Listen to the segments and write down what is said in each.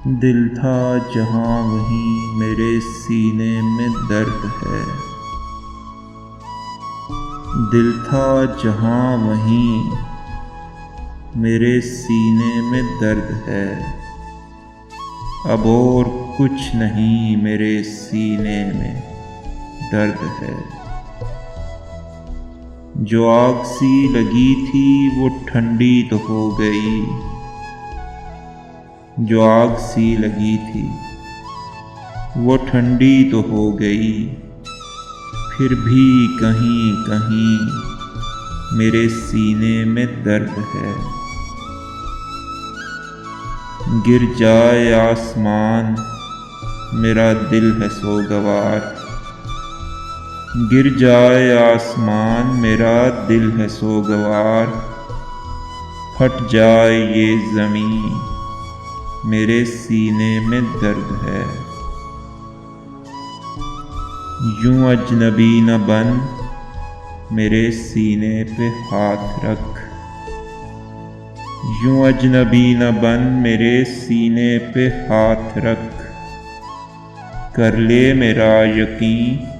दिल था जहाँ वहीं मेरे सीने में दर्द है। दिल था जहाँ वहीं मेरे सीने में दर्द है। अब और कुछ नहीं मेरे सीने में दर्द है। जो आग सी लगी थी वो ठंडी तो हो गई। जो आग सी लगी थी वो ठंडी तो हो गई। फिर भी कहीं कहीं मेरे सीने में दर्द है। गिर जाए आसमान मेरा दिल है सोगवार। गिर जाए आसमान मेरा दिल है सोगवार। फट जाए ये ज़मीं मेरे सीने में दर्द है। यूं अजनबी न बन मेरे सीने पे हाथ रख। यूं अजनबी न बन मेरे सीने पे हाथ रख। कर ले मेरा यकीन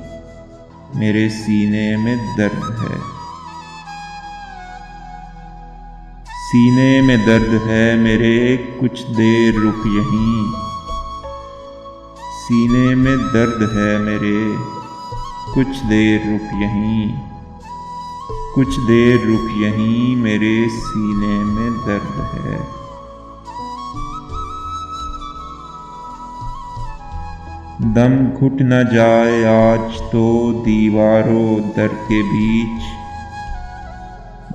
मेरे सीने में दर्द है। सीने में दर्द है मेरे कुछ देर रुक यहीं। सीने में दर्द है मेरे कुछ देर रुक यहीं। कुछ देर रुक यहीं मेरे सीने में दर्द है। दम घुट न जाए आज तो दीवारों दर के बीच।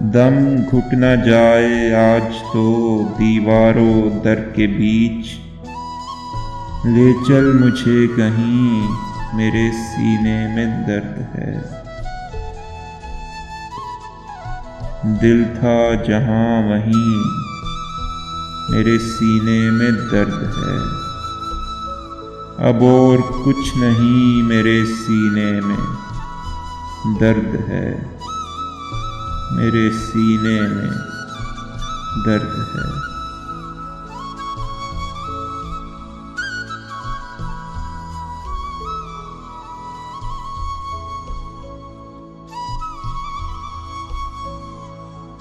दम घुट न जाए आज तो दीवारों दर के बीच। ले चल मुझे कहीं मेरे सीने में दर्द है। दिल था जहाँ वहीं मेरे सीने में दर्द है। अब और कुछ नहीं मेरे सीने में दर्द है। मेरे सीने में दर्द है।